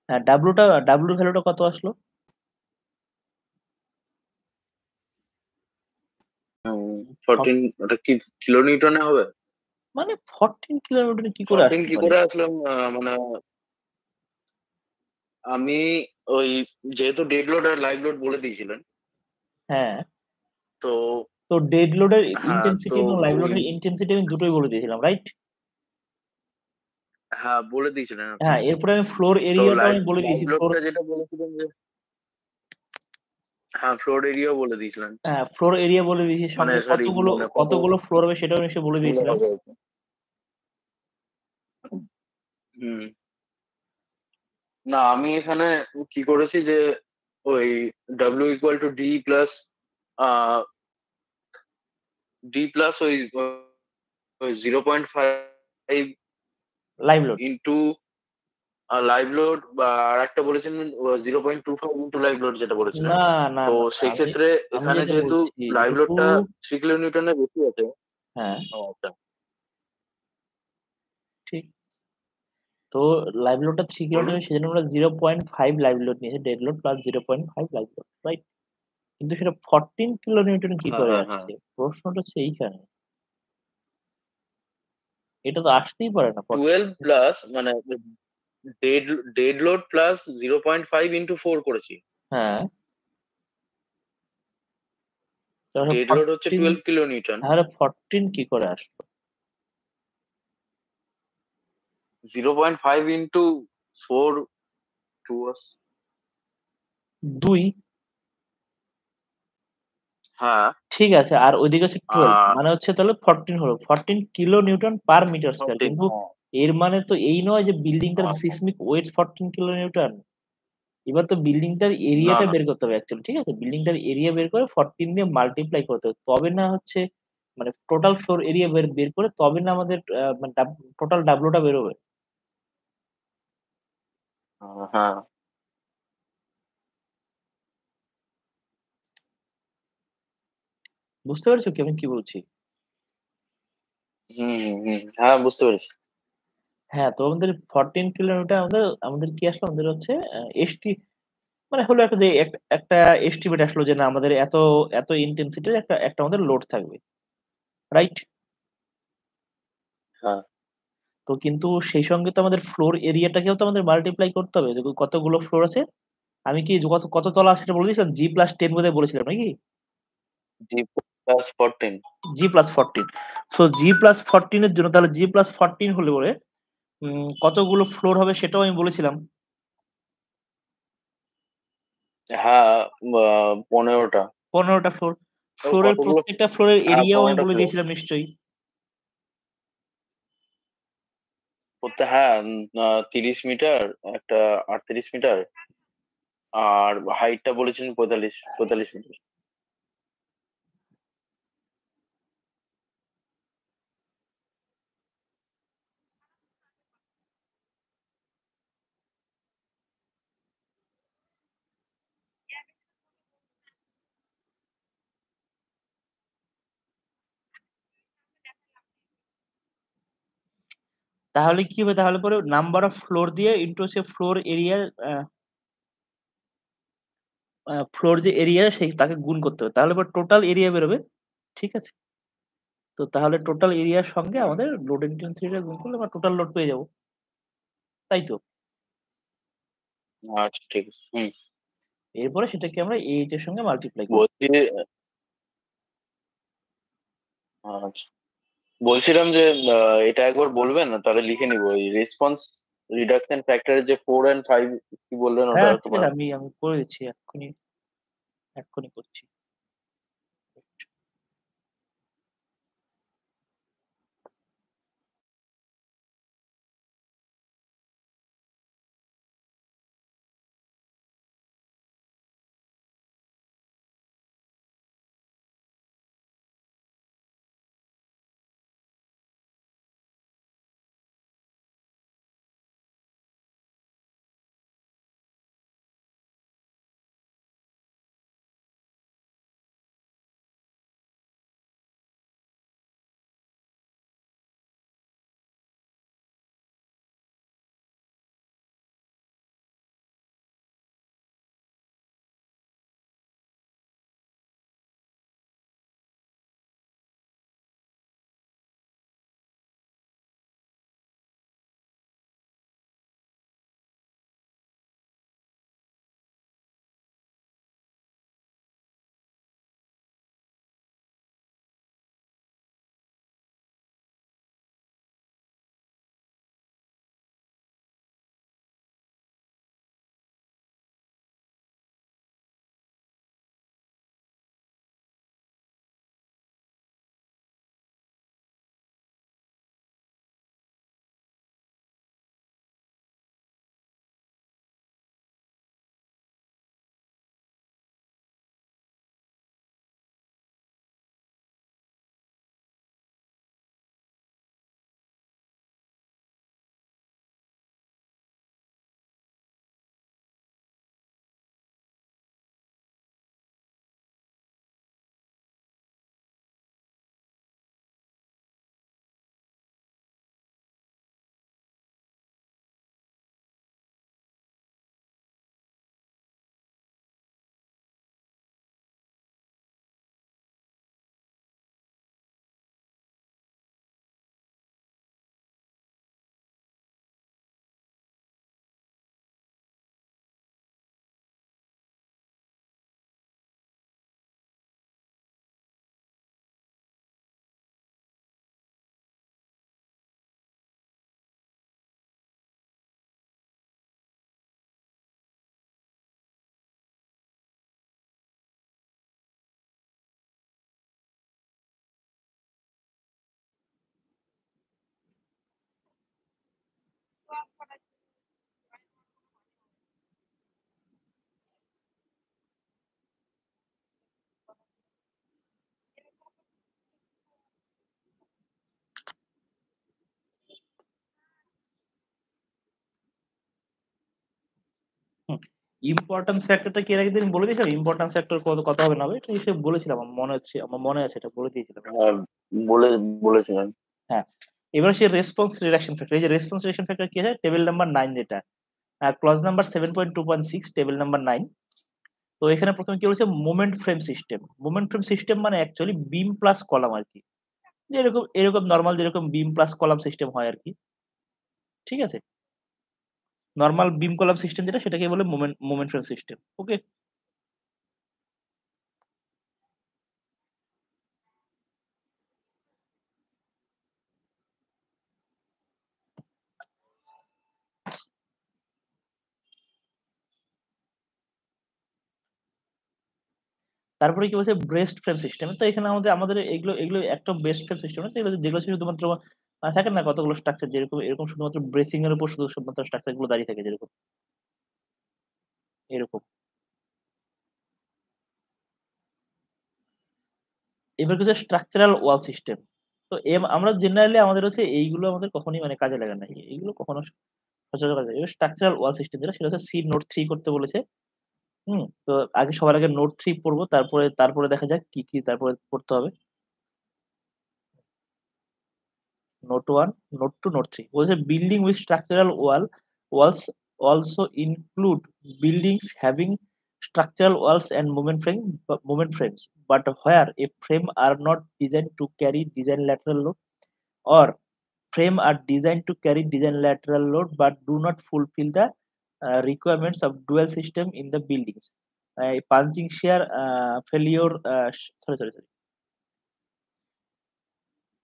হ্যাঁ, ডাব্লু ভ্যালুটা কত আসলো? হুম, ফট 14 ওটা কি কিলোনিউটনে হবে? মানে 14 কিলোমিটার কি করে 14 আসতে কি পারে? করে আসলাম মানে আমি ওই যেহেতু ডেড লোড আর লাইভ লোড বলে দিয়েছিলেন, হ্যাঁ, তো তো ডেড লোডের হ্যাঁ তো ইনটেনসিটি এবং লাইভ ওই লোডের ইনটেনসিটি আমি দুটোই বলে দিয়েছিলাম, রাইট? হ্যাঁ বলে দিয়েছিলেন আপনি। হ্যাঁ, এরপরে আমি ফ্লোর তো এরিয়াটাও লাইভ আমি বলে লাইভ দিয়েছি। লোডটা যেটা বলেছিলেন যে হ্যাঁ ফ্লোর এরিয়াও বলে দিয়েছিলেন, হ্যাঁ, ফ্লোর এরিয়া বলে দিয়েছি। মানে সঙ্গে সরি কতগুলো মানে কত কতগুলো ফ্লোর হবে সেটাও নিশ্চয়ই বলে গুলো দিয়েছিলাম। হবে আর কি। হুম, না আমি এখানে কি করেছি যে ওই W equal to D plus ওই 0.5 live load. Into live load, বা আর একটা বলেছেন 0.25 ইন্টু লাইভ লোড যেটা বলেছিলেন। না, না, তো না, না। আমি সেক্ষেত্রে আমি এখানে যেটা যেহেতু বলছি লাইভ যেহেতু লোডটা 3 কিলোনিউটনের বেশি আছে। হ্যাঁ, ও আচ্ছা। ঠিক। তো লাইভ লোডটা 3 কিলো বলুন। নেবে সেজন্য আমরা 0.5 লাইভ লোড নিয়েছি। Dead load plus 0.5 live load, right? কিন্তু সেটা 14 কিলো নিউটন কি হ্যাঁ করে হ্যাঁ হ্যাঁ আসছে? প্রশ্নটা হচ্ছে এইখানে। এটা তো আসতেই পারে না 14। 12 প্লাস মানে dead dead load plus 0.5 into 4 করেছি। হ্যাঁ, তাহলে ডেড লোড হচ্ছে 14 12 কিলোনিউটন। তাহলে 14 কি করে আসলো? 0.5 ইন্টু 4 টু। 2। হ্যাঁ। ঠিক আছে। আর ওইদিকে হচ্ছে 12 আর মানে হচ্ছে তাহলে 14 হলো। 14 kilo newton per metre square. 14, কিন্তু হ্যাঁ এর মানে তো এই নয় যে বিল্ডিংটার হ্যাঁ, হ্যাঁ। Seismic weight 14 kilo newton. এবার তো বিল্ডিংটার না এরিয়াটা না বের করতে হবে অ্যাকচুয়ালি। ঠিক আছে? বিল্ডিংটার এরিয়া বের করে 14 দিয়ে মাল্টিপ্লাই করতে হবে। তবে না হচ্ছে মানে টোটাল ফ্লোর এরিয়া বের বের করে তবে না আমাদের মানে টোটাল ডাব্লু টা বেরোবে। হ্যাঁ। বুঝতে পেরেছো কি আমি কি বলছি? হুম হুম হুম, হ্যাঁ বুঝতে পেরেছি। হ্যাঁ, তো আমাদের 14 কিলোমিটার আমাদের আমাদের কি আসলো? আমাদের হচ্ছে এসটি মানে হলো একটা যে একটা এস্টিমেট আসলো যে না আমাদের এত ইনটেনসিটির একটা একটা আমাদের লোড থাকবে। রাইট? হ্যাঁ তো কিন্তু সেই সঙ্গে তো আমাদের ফ্লোর এরিয়াটাকেও তো আমাদের মাল্টিপ্লাই করতে হবে। যে কতগুলো ফ্লোর আছে? আমি কি কত তলা সেটা বলে দিয়েছিলাম? G+10 বোধহয় বলেছিলাম নাকি? G plus 14। G+14 so G+14 এর জন্য তাহলে G+14 হলে পরে কতগুলো ফ্লোর হবে সেটাও আমি বলেছিলাম। হ্যাঁ 15টা। ১৫ টা ফ্লোর। ও ফ্লোরের কতগুলো, প্রত্যেকটা ফ্লোরের হ্যাঁ এরিয়াও আমি 15টা বলে ফ্লোর দিয়েছিলাম নিশ্চয়ই। করতে, হ্যাঁ 30 মিটার, একটা 38 মিটার, আর হাইটটা বলেছেন 45 মিটার। তাহলে কি হবে? তাহলে পরে নাম্বার অফ ফ্লোর দিয়ে ইন্টু হচ্ছে ফ্লোর এরিয়া আ আ ফ্লোর যে এরিয়া সেই তাকে গুণ করতে হবে। তাহলে পরে টোটাল এরিয়া বেরোবে। ঠিক আছে? তো তাহলে টোটাল এরিয়ার সঙ্গে আমাদের লোড ইনটেনসিটি টা গুণ করলে আমরা টোটাল লোড পেয়ে যাবো। তাই তো? আচ্ছা ঠিক আছে। হুম। এরপরে সেটাকে আমরা AH এর সঙ্গে মাল্টিপ্লাই করব। বলছি আচ্ছা, বলছিলাম যে এটা একবার বলবেন না তাহলে লিখে নিবো, এই রেসপন্স রিডাকশন ফ্যাক্টরের যে 4 এন্ড 5 কি বললেন ওটা হ্যাঁ, ঠিক তোমার। আছে আমি করে দিচ্ছি এক্ষুনি, এক্ষুনি করছি। ইম্পোর্টেন্স ফ্যাক্টরটা কি এর আগে দিন বলে দিয়েছিলাম? ইম্পোর্টেন্স ফ্যাক্টর কত হবে না হবে? এটা নিশ্চয়ই বলেছিলাম। আমার মনে আছে এটা বলে দিয়েছিলাম। হ্যাঁ, বলেছিলেন। হ্যাঁ। এবার সেই রেসপন্স রিডাকশন ফ্যাক্টর। এই যে রেসপন্স রিডাকশন ফ্যাক্টর কি আছে? টেবল নাম্বার 9 যেটা। Clause number 7.2.6 table number 9। তো এখানে ১ম এ কি বলেছে? Moment frame system. Moment frame system মানে অ্যাকচুয়ালি বিম প্লাস কলাম আরকি। এরকম নরমাল যেরকম বিম প্লাস কলাম সিস্টেম হয় আরকি। ঠিক আছে? নরমাল বিম কলাম সিস্টেম যেটা সেটাকে বলে মোমেন্ট ফ্রেম সিস্টেম। ওকে? তারপরে কি বলছে? Breast frame system. তো এখানে আমাদের এগুলো একটা ব্রেস্ট ফ্রেম সিস্টেম না। তো যেগুলো শুধুমাত্র থাকে না কতগুলো স্ট্রাকচার যেরকম এরকম শুধুমাত্র ব্রেসিং এর উপর শুধুমাত্র স্ট্রাকচার গুলো দাঁড়িয়ে থাকে যেরকম এরকম। এবার হচ্ছে স্ট্রাকচারাল ওয়াল সিস্টেম। তো আমরা জেনারেলি আমাদের হচ্ছে এইগুলো আমাদের কখনোই মানে কাজে লাগে না। এইগুলো কখনো সচরাচর কাজে লাগে। এবার স্ট্রাকচারাল ওয়াল সিস্টেম যেটা সেটা হচ্ছে সি নোট 3 করতে বলেছে। তো সবার আগে নোট 3 পড়বো। তারপরে দেখা যাক কি তারপরে পড়তে হবে। নোট 1, নোট 2, নোট 3 বলছে building with structural walls also include buildings having structural walls and moment frames, but where a frame are not designed to carry design lateral load, or frame are designed to carry design lateral load but do not fulfill the requirements of dual system in the buildings. Punching shear failure sorry,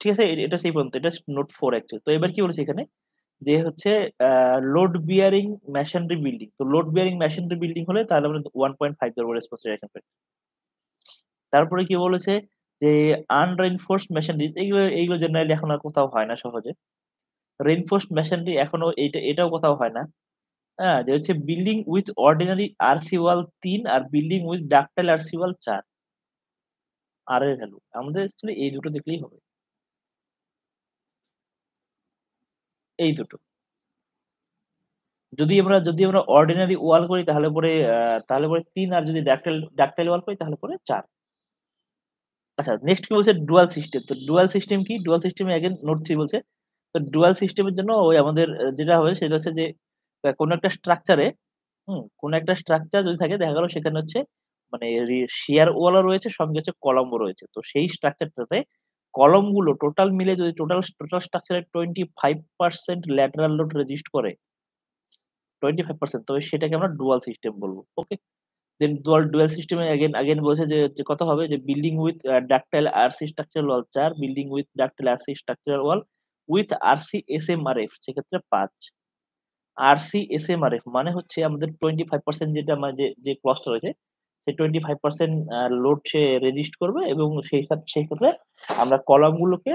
ঠিক আছে? এটা সেই পর্যন্ত। এটা note 4 actually. তো এবার কি বলেছে এখানে? যে হচ্ছে লোড বিয়ারিং মেশিনারি বিল্ডিং। তো লোড বিয়ারিং মেশিনারি বিল্ডিং হলে তাহলে আমরা 1.5 ধরবো রেসপন্স রিঅ্যাকশন ফ্যাক্টর। তারপরে কি বলেছে? যে আনরেইনফোর্সড মেশিনারি এইগুলো জেনারেলি এখন আর কোথাও হয় না সহজে। রেইনফোর্সড মেশিনারি এখনো এটাও কোথাও হয় না। হ্যাঁ? যে হচ্ছে building with ordinary RC wall ৩ আর building with ductile RC wall ৪ আর এর ভ্যালু। আমাদের অ্যাকচুয়ালি এই দুটো দেখলেই হবে। এই দুটো। যদি আমরা অর্ডিনারি ওয়াল করি তাহলে পরে ৩ আর যদি ডাক্টাইল ওয়াল করি তাহলে পরে ৪। আচ্ছা নেক্সট কি বলছে ডুয়াল সিস্টেম। তো ডুয়াল সিস্টেম কি? ডুয়াল সিস্টেমে এগেইন নোট 3 বলছে। তো ডুয়াল সিস্টেমের জন্য ওই আমাদের যেটা হবে সেটা হচ্ছে যে কোনো একটা স্ট্রাকচারে কোনো একটা স্ট্রাকচার যদি থাকে দেখা গেল সেখানে হচ্ছে মানে শিয়ার ওয়ালও রয়েছে সঙ্গে হচ্ছে কলামও রয়েছে। তো সেই স্ট্রাকচারটাতে কলামগুলো টোটাল মিলে যদি টোটাল স্ট্রাকচারের 25% ল্যাটেরাল লোড রেজিস্ট করে 25% তবে সেটাকে আমরা ডুয়াল সিস্টেম বলব। ওকে? দেন ডুয়াল সিস্টেমে এগেইন বলছে যে কত হবে যে building with ductile RC structural wall ৪ building with ductile RC structural wall with RC SMRF সেক্ষেত্রে ৫। আরসি এসএমআরএফ মানে হচ্ছে আমাদের 25% যেটা আমার যে ক্লজটা রয়েছে সেই 25% লোড সে রেজিস্ট করবে এবং সেই ক্ষেত্রে আমরা কলামগুলোকে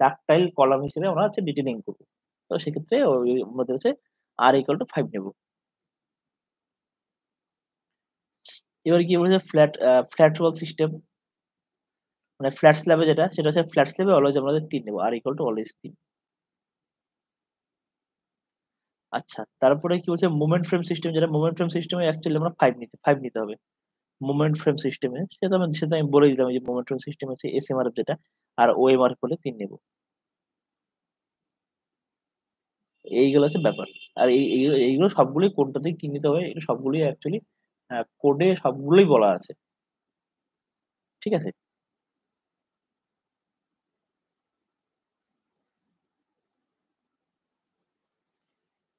ডাক্টাইল কলাম হিসেবে আমরা হচ্ছে ডিটেইলিং করব। তো সেক্ষেত্রে ওই আমাদের হচ্ছে R = 5 নেব। এবার কি বলেছে ফ্ল্যাট ওয়াল সিস্টেম মানে ফ্ল্যাট স্ল্যাবে যেটা সেটা হচ্ছে ফ্ল্যাট স্ল্যাবে অলওয়েজ আমরা ৩ নেব। R = always ৩। আচ্ছা তারপরে কি বলছে মোমেন্ট ফ্রেম সিস্টেম যেটা মোমেন্ট ফ্রেম সিস্টেমে অ্যাকচুয়ালি আমরা 5 নিতে হবে। মোমেন্ট ফ্রেম সিস্টেমে সেটা আমি বলে দিলাম এই যে মোমেন্ট ফ্রেম সিস্টেম হচ্ছে এসএমআরএফ যেটা আর ওএমআরএফ হলে ৩ নেব। এইগুলো হচ্ছে ব্যাপার। আর এইগুলো সবগুলোই কোডটাতে কি নিতে হবে এগুলো সবগুলোই অ্যাকচুয়ালি কোডে সবগুলোই বলা আছে। ঠিক আছে?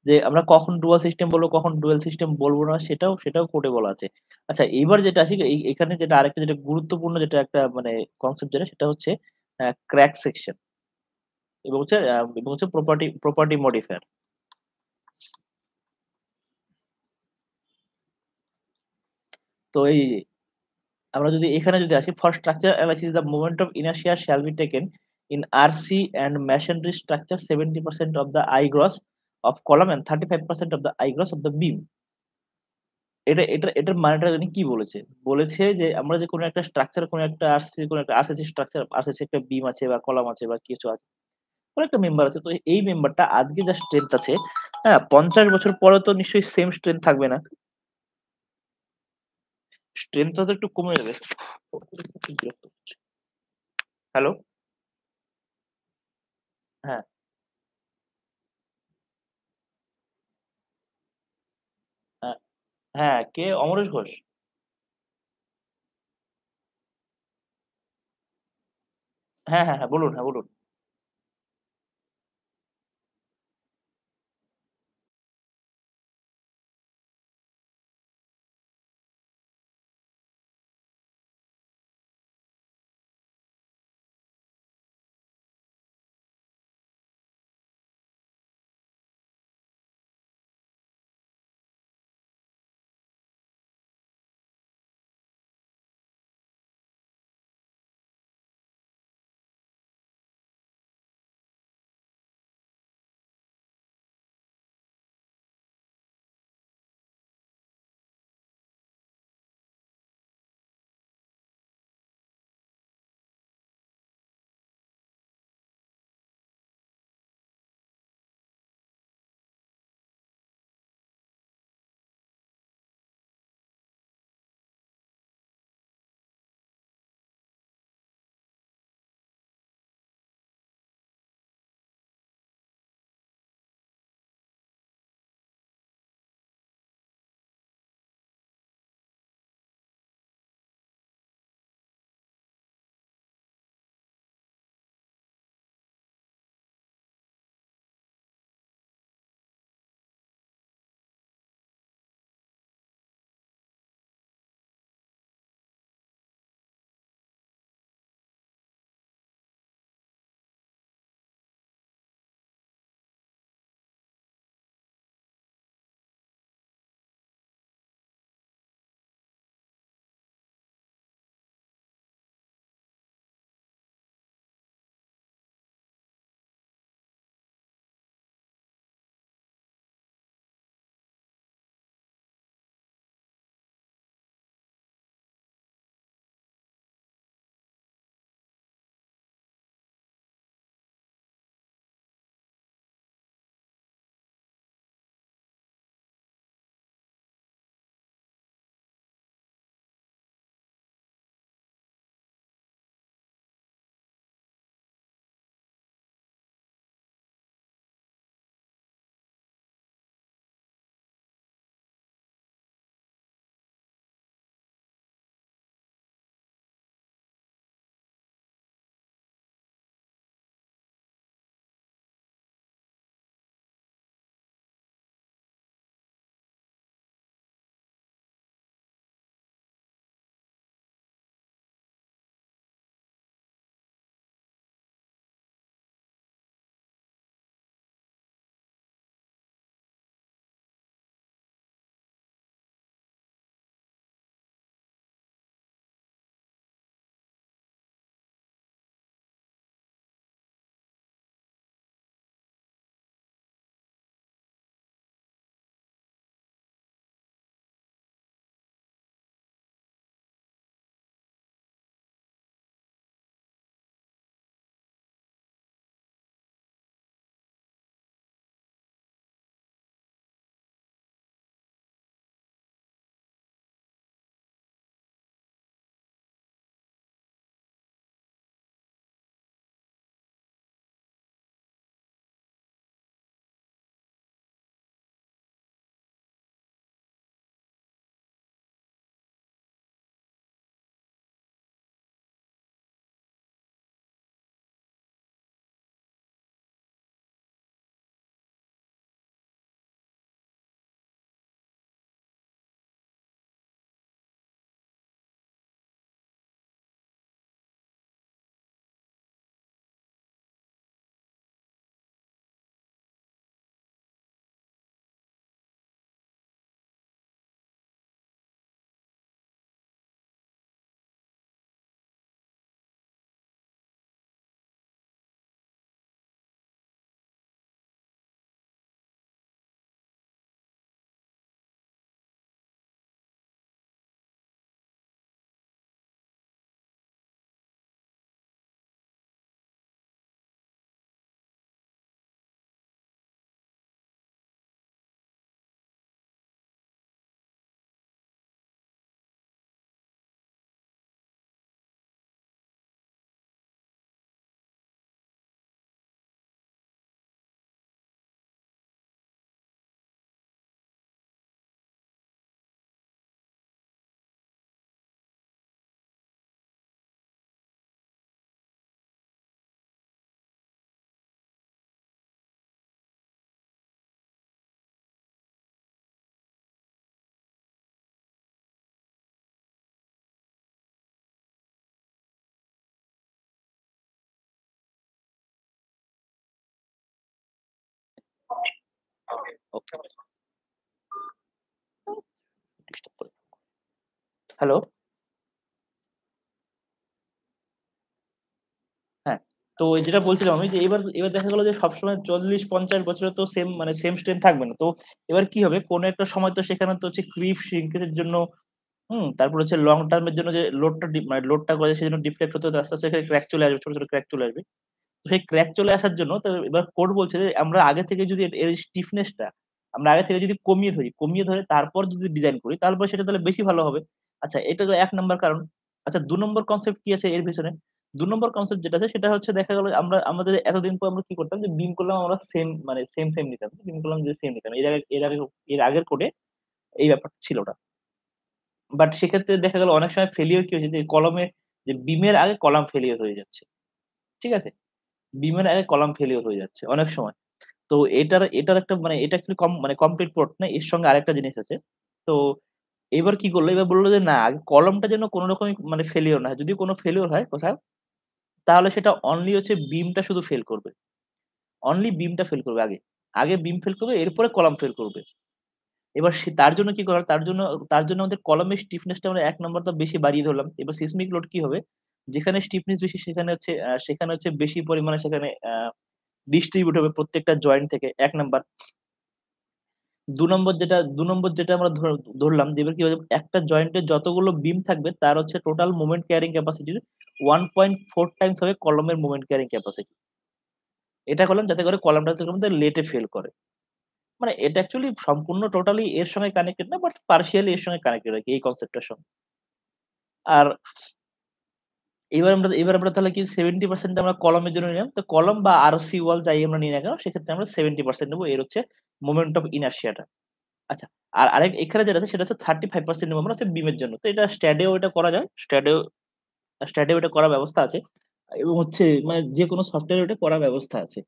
যে আমরা কখন ডুয়াল সিস্টেম বলব, কখন ডুয়াল সিস্টেম বলব না সেটাও কোডে বলা আছে। আচ্ছা এইবার যেটা আসি এখানে যেটা আরেকটা যেটা গুরুত্বপূর্ণ যেটা একটা মানে কনসেপ্ট যেটা সেটা হচ্ছে ক্র্যাক সেকশন এবং হচ্ছে প্রপার্টি মডিফায়ার। তো আমরা যদি এখানে যদি আসি for structure analysis the moment of inertia shall be taken in RC and masonry structure 70% of the I gross of column and 35% of the I gross of the beam. এটার মানেটা জানি কি বলেছে? বলেছে যে আমরা যে কোনো একটা স্ট্রাকচার কোনো একটা আরসিসি স্ট্রাকচার আরসিসি একটা বিম আছে বা কলাম আছে বা কিছু আছে। কোনো একটা মেম্বার আছে। তো এই মেম্বারটা আজকে যা স্ট্রেংথ আছে, হ্যাঁ? ৫০ বছর পরেও তো নিশ্চয়ই সেম স্ট্রেংথ থাকবে না। স্ট্রেংথটা তো একটু কমে যাবে। খুব বিরক্ত হচ্ছে। হ্যালো? হ্যাঁ, হ্যাঁ, হ্যাঁ, কে? অমরেশ ঘোষ? হ্যাঁ, হ্যাঁ, হ্যাঁ, বলুন, হ্যাঁ, বলুন। ওকে। হ্যালো? হ্যাঁ। তো ওই যেটা বলছিলাম আমি যে এবার দেখা গেল যে সবসময় ৪০-৫০ বছরে তো সেম স্ট্রেংথ থাকবে না। তো এবার কি হবে? কোন একটা সময় তো সেখানে তো হচ্ছে ক্রিপ শ্রিঙ্কেজ এর জন্য তারপর হচ্ছে লং টার্ম এর জন্য যে লোডটা মানে লোডটা করে সেজন্য ডিফ্লেক্ট হতে, হতে আস্তে, আস্তে এখানে ক্র্যাক চলে আসবে। ছোট, ছোট ক্র্যাক চলে আসবে। তো সেই ক্র্যাক চলে আসার জন্য তো এবার কোড বলছে যে আমরা আগে থেকে যদি এর স্টিফনেস টা আমরা আগে থেকে যদি কমিয়ে ধরে তারপর যদি ডিজাইন করি তাহলে পরে সেটা তাহলে বেশি ভালো হবে। আচ্ছা এটা তো ১ নাম্বার কারণ। আচ্ছা ২ নম্বর কনসেপ্ট কি আছে এর পেছনে? ২ নম্বর কনসেপ্ট যেটা আছে সেটা হচ্ছে দেখা গেল আমাদের এতদিন পর আমরা কি করতাম যে বিম করলাম আমরা সেম নিতাম। বিম করলাম যে সেম নিতাম। এর আগের কোডে এই ব্যাপারটা ছিল না। বাট সেক্ষেত্রে দেখা গেল অনেক সময় ফেইলিউর কি হয়েছে যে কলমে যে বিমের আগে কলাম ফেইলিউর হয়ে যাচ্ছে। ঠিক আছে? বিমের আগে কলাম ফেইলিউর হয়ে যাচ্ছে অনেক সময়। তো এটার একটা মানে এটা একটু কমপ্লিট পোর্ট না। এর সঙ্গে আরেকটা জিনিস আছে। তো এবার কি করল? এবার বলল যে না আগে কলামটা যেন কোন রকমই মানে ফেইলিউর না হয়। যদি কোন ফেইলিউর হয় কোথাও তাহলে সেটা অনলি হচ্ছে বিমটা শুধু ফেইল করবে। অনলি বিমটা ফেইল করবে আগে। আগে বিম ফেইল করবে এরপরে কলাম ফেইল করবে। এবার তার জন্য কি করা? তার জন্য আমাদের কলামের স্টিফনেসটা আমরা ১ নাম্বার তো বেশি বাড়িয়ে ধরলাম। এবার সিসমিক লোড কি হবে? যেখানে স্টিফনেস বেশি সেখানে হচ্ছে বেশি পরিমাণে সেখানে ডিস্ট্রিবিউট হবে প্রত্যেকটা জয়েন্ট থেকে ১ নাম্বার। ২ নম্বর যেটা আমরা ধরলাম যে এবার কি হবে? একটা জয়েন্টে যতগুলো বিম থাকবে তার হচ্ছে টোটাল মোমেন্ট ক্যারিং ক্যাপাসিটির 1.4 টাইমস হবে কলমের মোমেন্ট ক্যারিং ক্যাপাসিটি। এটা করলাম যাতে করে কলামটা হচ্ছে আমাদের লেটে ফেল করে। মানে এটা অ্যাকচুয়ালি সম্পূর্ণ টোটালি এর সঙ্গে কানেক্টেড না বাট পার্শিয়ালি এর সঙ্গে কানেক্টেড আরকি এই কনসেপ্টটার সঙ্গে। আর এবার আমরা তাহলে কি 70% আমরা কলামের জন্য নিলাম। তো কলাম বা আরসি ওয়াল যাই আমরা নিই না কেন সেক্ষেত্রে আমরা 70% নেব। এর হচ্ছে মোমেন্ট অফ ইনারশিয়াটা। আচ্ছা। আর এখানে যেটা আছে সেটা হচ্ছে 35% নেব আমরা হচ্ছে বিমের জন্য। তো এটা স্ট্যাডেও এটা করা যায়। স্ট্যাডেও এটা করার ব্যবস্থা আছে। এবং হচ্ছে মানে যেকোনো সফটওয়্যারে এটা করার ব্যবস্থা আছে।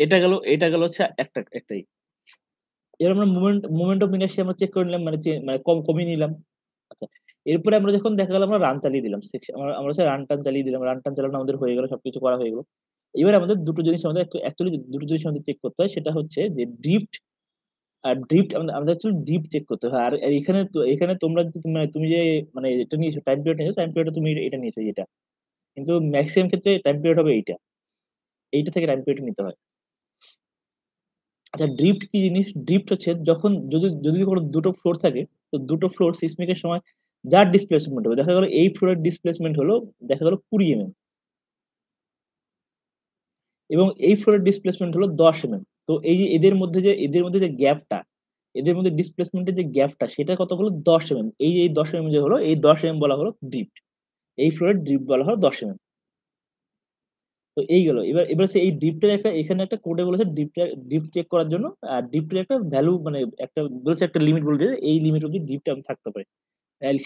এটা গেল হচ্ছে একটাই। এবার আমরা মোমেন্ট অফ ইনারশিয়া আমরা চেক করে নিলাম মানে কমিয়ে নিলাম। আচ্ছা। এরপরে আমরা যখন দেখা গেল আমরা রান চালিয়ে দিলাম। আমরা হচ্ছে রান-টান চালিয়ে দিলাম। রান-টান চালানো আমাদের হয়ে গেল। সবকিছু করা হয়ে গেল। এবার আমাদের ২ টো জিনিস আমাদের অ্যাকচুয়ালি ২ টো জিনিস আমাদের চেক করতে হয়। সেটা হচ্ছে যে ড্রিফট আমাদের অ্যাকচুয়ালি ড্রিফট চেক করতে হয়। আর এখানে তোমরা যদি মানে তুমি যে মানে এটা নিয়েছো টাইম পিরিয়ড নিয়েছো, টাইম পিরিয়ড তুমি এটা নিয়েছো এটা। কিন্তু মেক্সিমাম ক্ষেত্রে টাইম পিরিয়ড হবে এইটা। এইটা থেকে টাইম পিরিয়ড নিতে হয়। আচ্ছা ড্রিফট কি জিনিস? ড্রিফট হচ্ছে যখন যদি কোনো ২ টো ফ্লোর থাকে, তো ২ টো ফ্লোর সিসমিক এর সময় যার ডিসপ্লেসমেন্ট হবে। দেখা গেল এই ফ্লোরের ডিসপ্লেসমেন্ট হলো দেখা গেল ২০ এমএম এবং এই ফ্লোরের ডিসপ্লেসমেন্ট হলো ১০ এমএম। তো এই যে এদের মধ্যে যে গ্যাপটা, এদের মধ্যে ডিসপ্লেসমেন্ট এর যে গ্যাপটা সেটা কত হলো ১০ এমএম। এই ১০ এমএম যে হলো এই ১০ এমএম বলা হলো ড্রিফট। এই ফ্লোরের ড্রিফট বলা হয় ১০ এমএম। তো এই গেল। এবার হচ্ছে এই ড্রিফটের এখানে একটা কোডে বলেছে ড্রিফট চেক করার জন্য ড্রিফটের একটা ভ্যালু মানে একটা বলেছে একটা লিমিট বলে দিয়েছে। এই লিমিট অব্দি ড্রিফট থাকতে পারে।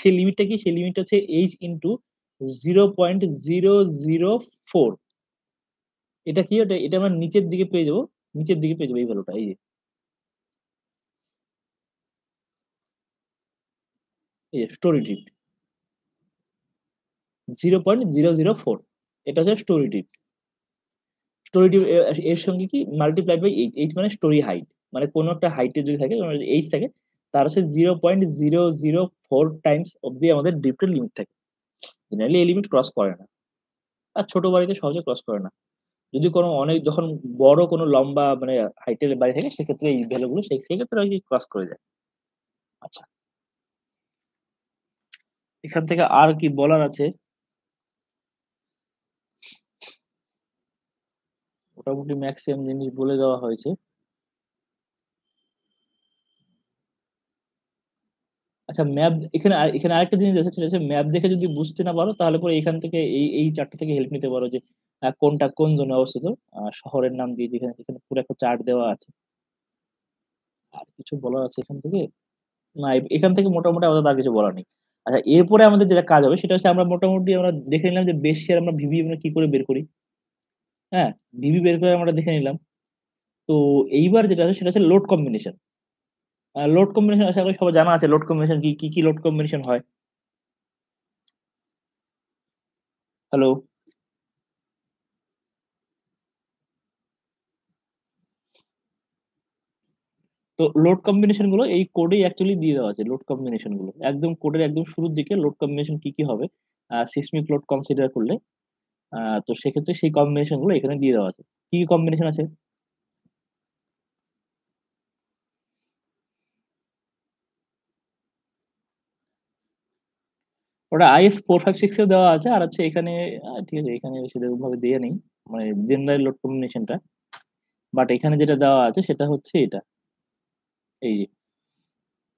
সেই লিমিটটা কি? সেই লিমিটটা হচ্ছে h ইনটু 0.004। এটা কি? এটা আমরা নিচের দিকে পেয়ে যাবো। নিচের দিকে পেয়ে যাবো এই ভ্যালুটা। এই যে স্টোরি ড্রিফট 0.004 এটা হচ্ছে স্টোরি ড্রিফট। স্টোরি ড্রিফট এর সঙ্গে কি মাল্টিপ্লাইড বাই এইচ মানে স্টোরি হাইট। মানে কোন একটা হাইটে যদি থাকে এইচ থাকে তার হচ্ছে 0.004 টাইমস অব্দি আমাদের ড্রিফটের লিমিট থাকে। জেনারেলি এই লিমিট ক্রস করে না। আর ছোট বাড়িতে সহজে ক্রস করে না। যদি কোনো অনেক যখন বড় কোনো লম্বা মানে হাইটের বাড়ি থাকে সেক্ষেত্রে এই ভ্যালু গুলো সেক্ষেত্রে আরকি ক্রস করে যায়। আচ্ছা। এখান থেকে আর কি বলার আছে? মোটামুটি মেক্সিমাম জিনিস বলে দেওয়া হয়েছে। আচ্ছা এখানে আরেকটা জিনিস আছে সেটা হচ্ছে ম্যাপ দেখে যদি বুঝতে না পারো তাহলে পরে এখান থেকে এই চার্টটা থেকে হেল্প নিতে পারো যে কোনটা কোন জোনে অবস্থিত। শহরের নাম দিয়ে যেখানে পুরো একটা চার্ট দেওয়া আছে। আর কিছু বলার আছে এখান থেকে? না এখান থেকে মোটামুটি আমাদের আর কিছু বলার নেই। আচ্ছা এরপরে আমাদের যেটা কাজ হবে সেটা হচ্ছে আমরা দেখে নিলাম যে বেস শেয়ার আমরা ভিভি আমরা কি করে বের করি। হ্যাঁ, ভিভি বের করে আমরা দেখে নিলাম। তো এইবার যেটা আছে সেটা হচ্ছে লোড কম্বিনেশন। লোড কম্বিনেশন আশা করি সবার জানা আছে লোড কম্বিনেশন কি লোড কম্বিনেশন হয়। হ্যালো? তো লোড কম্বিনেশন গুলো এই কোডেই অ্যাকচুয়ালি দিয়ে দেওয়া আছে। লোড কম্বিনেশন গুলো একদম কোডের একদম শুরুর দিকে লোড কম্বিনেশন কি কি হবে সিসমিক লোড কনসিডার করলে তো সেক্ষেত্রে সেই কম্বিনেশন গুলো এখানে দিয়ে দেওয়া আছে। কি কি কম্বিনেশন আছে? ওটা IS-456 এও দেওয়া আছে। আর হচ্ছে এখানে ঠিক আছে, এখানে সেরকম ভাবে দেয়া নেই। মানে জেনারেল লোড কম্বিনেশনটা। বাট এখানে যেটা দেওয়া আছে সেটা হচ্ছে এটা। এই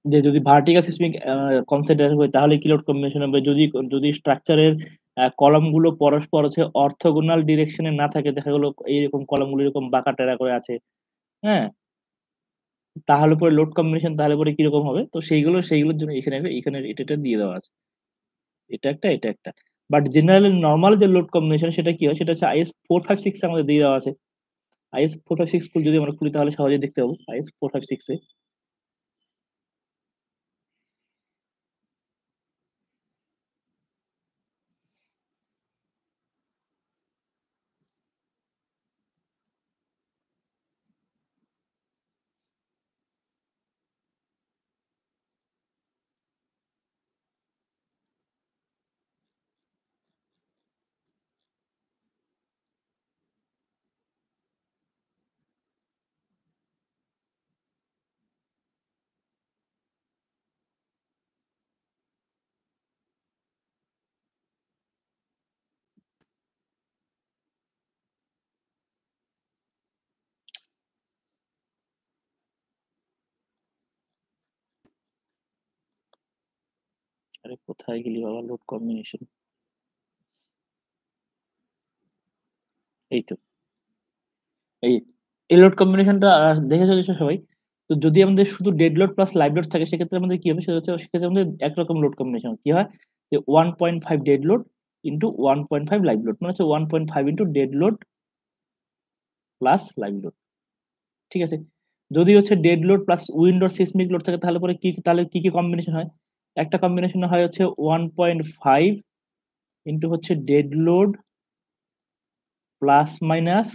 যে যদি ভার্টিকাল সিসমিক কনসিডার হয় তাহলে কি লোড কম্বিনেশন হবে? যদি স্ট্রাকচারের কলাম গুলো পরস্পর হচ্ছে অর্থোগোনাল ডিরেকশন এ না থাকে, দেখা গেল এইরকম কলাম গুলো এরকম বাঁকা-টেরা করে আছে, হ্যাঁ? তাহলে পরে লোড কম্বিনেশন তাহলে পরে কিরকম হবে? তো সেইগুলোর জন্য এখানে এটা দিয়ে দেওয়া আছে। এটা একটা, এটা একটা। বাট জেনারেলি নরমাল যে লোড কম্বিনেশন সেটা কি হয়? সেটা হচ্ছে IS-456 এ আমাদের দিয়ে দেওয়া আছে। IS-456 যদি আমরা খুলি তাহলে সহজেই দেখতে পাবো। IS-456 এ আরে কোথায় গেলি বাবা লোড কম্বিনেশন? এই তো। এই এই লোড কম্বিনেশনটা দেখেছো নিশ্চয়ই সবাই। তো যদি আমাদের শুধু dead load plus live load থাকে সেক্ষেত্রে আমাদের কি হবে? সেটা হচ্ছে সেক্ষেত্রে আমাদের একরকম লোড কম্বিনেশন কি হয়? যে 1.5 dead load into 1.5 live load. মানে হচ্ছে 1.5 into dead load plus live load. ঠিক আছে? যদি হচ্ছে dead load plus wind or seismic load থাকে তাহলে পরে কি কম্বিনেশন হয়? একটা কম্বিনেশন হয় হচ্ছে 1.5 ইনটু হচ্ছে dead load plus minus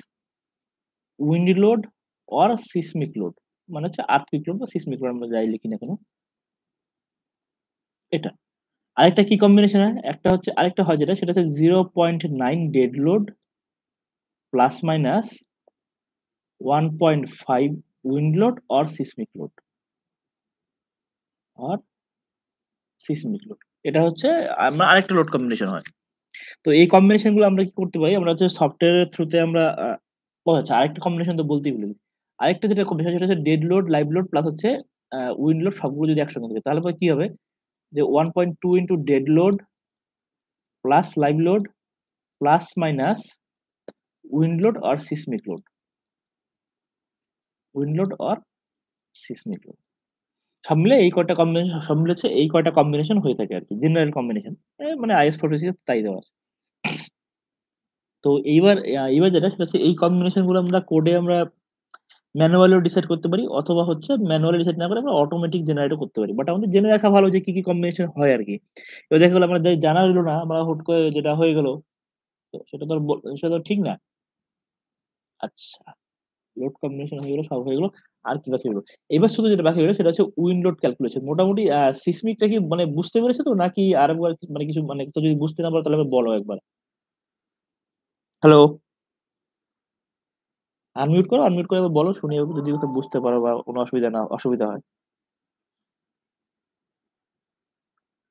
wind load or seismic load. মানে হচ্ছে আর্থকুইক লোড বা সিসমিক লোড আমরা যাই লিখি না কেন এটা। আরেকটা কি কম্বিনেশন হয়? আরেকটা হয় যেটা সেটা হচ্ছে 0.9 dead load plus minus 1.5 wind load or seismic load or seismic load. এটা হচ্ছে আমরা আরেকটা লোড কম্বিনেশন হয়। তো এই কম্বিনেশন গুলো আমরা কি করতে পারি? আমরা হচ্ছে সফটওয়্যারের থ্রুতে আমরা ও আচ্ছা, আরেকটা কম্বিনেশন তো বলতেই ভুলে গেছি। আরেকটা যেটা কম্বিনেশন সেটা হচ্ছে dead load, live load plus হচ্ছে উইন্ড লোড সবগুলো যদি একসঙ্গে থাকে তাহলে পরে কি হবে? যে 1.2 into dead load plus live load plus minus wind load or seismic load. Wind load or seismic load. সব মিলে হচ্ছে এই কয়টা কম্বিনেশন হয়ে থাকে আরকি। General combination. মানে IS-456 তাই দেওয়া আছে। তো এইবার যেটা সেটা হচ্ছে এই কম্বিনেশন গুলো আমরা কোডে আমরা ম্যানুয়ালিও ডিসাইড করতে পারি অথবা হচ্ছে ম্যানুয়ালি ডিসাইড না করে আমরা অটোমেটিক জেনারেটও করতে পারি। বাট আমাদের জেনে রাখা ভালো যে কি কম্বিনেশন হয় আরকি। এবার দেখা গেল আমাদের জানা রইল না, আমরা হুট করে যেটা হয়ে গেল, তো সেটা তো ঠিক না। আচ্ছা, লোড কম্বিনেশন হয়ে গেল, সব হয়ে গেল। আর কি বাকি রইল? এবার শুধু যেটা বাকি রইল সেটা হচ্ছে উইন্ড লোড ক্যালকুলেশন। মোটামুটি সিসমিকটা কি মানে বুঝতে পেরেছো তো? নাকি আরেকবার মানে কিছু মানে তো যদি বুঝতে না পারো তাহলে আমাকে বলো একবার। হ্যালো? আনমিউট করে এবার বলো শুনি যদি কিছু বুঝতে পারো বা কোনো অসুবিধা হয়।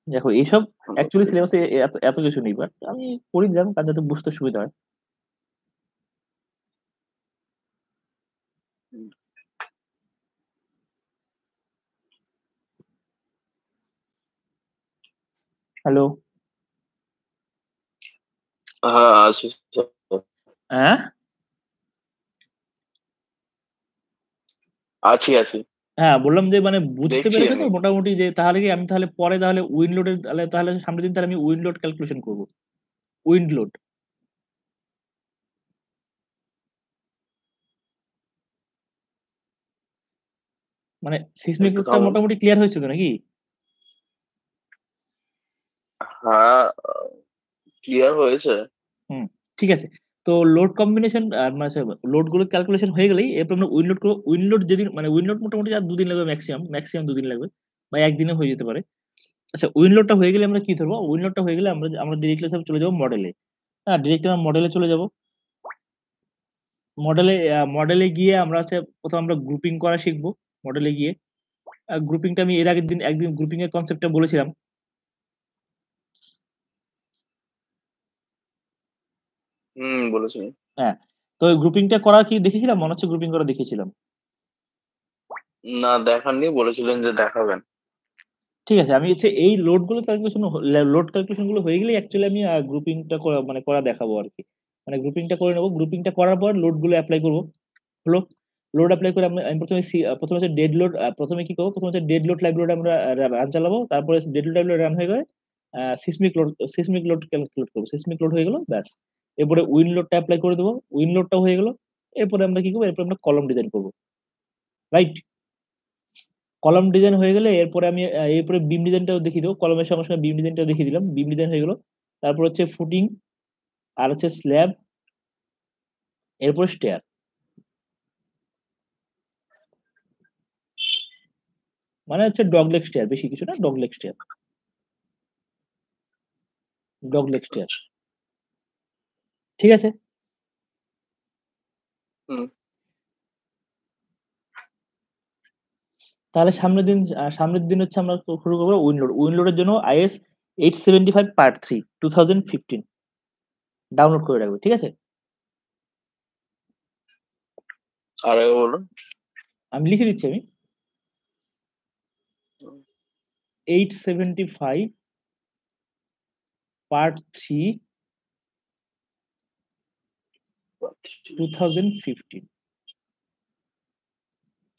দেখো এইসব অ্যাকচুয়ালি সিলেবাসে এত এত কিছু নেই। বাট আমি পড়ে দিলাম কারণ যাতে বুঝতে সুবিধা হয়। হ্যালো? হ্যাঁ, আছি স্যার। হ্যাঁ? আছি। হ্যাঁ, বললাম যে মানে বুঝতে দেখছি পেরেছো তো আমি। মোটামুটি যে তাহলে কি আমি তাহলে পরে তাহলে উইন্ড লোডের তাহলে সামনের দিন তাহলে আমি উইন্ড লোড ক্যালকুলেশন করব। Wind load. মানে সিসমিক একটু লোডটা থামুন। মোটামুটি ক্লিয়ার হয়েছে তো নাকি? হ্যাঁ, ক্লিয়ার হয়েছে। হুম, ঠিক আছে। তো তো লোড কম্বিনেশন মানে লোড গুলো ক্যালকুলেশন হয়ে গেলেই এরপর আমরা উইন্ড লোড করবো। উইন্ড লোড যেদিন মানে উইন্ড লোড মোটামুটি আর ২ দিন লাগবে ম্যাক্সিমাম ২ দিন লাগবে বা ১ দিনে হয়ে যেতে পারে। আচ্ছা উইন্ড লোডটা হয়ে গেলে আমরা কি ধরবো? উইন্ড লোডটা হয়ে গেলে আমরা ডিরেক্টলি চলে যাবো মডেলে। হ্যাঁ, ডিরেক্টলি আমরা মডেলে চলে যাবো। মডেলে গিয়ে আমরা হচ্ছে ১ম আমরা গ্রুপিং করা শিখবো মডেলে গিয়ে। গ্রুপিংটা আমি এর আগের দিন একদিন গ্রুপিং এর কনসেপ্টটা বলেছিলাম। বলেছিলেন। হ্যাঁ, তো ওই গ্রুপিংটা করা কি দেখেছিলাম? মনে হচ্ছে গ্রুপিং করা দেখিয়েছিলাম। না, দেখাননি, বলেছিলেন যে দেখাবেন। ঠিক আছে, আমি হচ্ছে এই লোড ক্যালকুলেশন গুলো হয়ে গেলেই অ্যাকচুয়ালি আমি গ্রুপিংটা করা মানে করা দেখাবো আরকি। মানে গ্রুপিংটা করে নেবো। গ্রুপিংটা করার পর লোড গুলো এপ্লাই করবো। হলো। লোড এপ্লাই করে আমি প্রথমে প্রথমে হচ্ছে ডেড লোড প্রথমে কি করবো? প্রথমে হচ্ছে ডেড লোড লাইব্রেরিটা আমরা রান চালাবো। তারপরে ডেড লোড লাইব্রেরি রান হয়ে গেলে সিসমিক লোড ক্যালকুলেট করবো। সিসমিক লোড হয়ে গেল ব্যাস। এরপরে উইন্ড লোডটা এপ্লাই করে দেবো। উইন্ড লোডটাও হয়ে গেল। এরপরে আমরা কি করবো? এরপরে আমরা কলাম ডিজাইন করবো। রাইট? কলাম ডিজাইন হয়ে গেলে এরপরে আমি এরপরে বিম ডিজাইনটাও দেখিয়ে দেবো। কলামের সঙ্গে সঙ্গে বিম ডিজাইনটাও দেখিয়ে দিলাম। বিম ডিজাইন হয়ে গেল। তারপর হচ্ছে ফুটিং আর হচ্ছে স্ল্যাব, এরপরে স্টেয়ার। মানে হচ্ছে ডগলেগ স্টেয়ার, বেশি কিছু না, ডগলেগ স্টেয়ার। Dogleg stair. ঠিক আছে? হুম। তাহলে সামনের দিন হচ্ছে আমরা শুরু করবো উইন্ডলোড। উইন্ডলোডের জন্য আইএস 875 পার্ট 3 2015 ডাউনলোড করে রাখবে। ঠিক আছে? আর একবার বলুন। আমি লিখে দিচ্ছি আমি। 875 পার্ট 3 2015।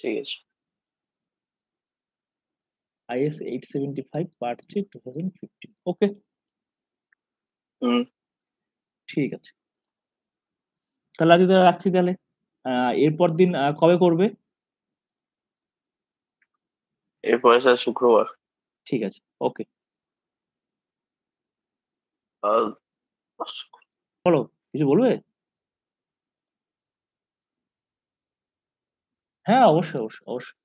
ঠিক আছে। Is 875 part 3 2015। ওকে, হুম। ঠিক আছে। তাহলে আজকে তাহলে রাখছি তাহলে। এরপর দিন কবে করবে? এরপরে স্যার শুক্রবার। ঠিক আছে, ওকে। আর বলো, কিছু বলবে? হ্যাঁ, অবশ্যই, অবশ্যই, অবশ্যই।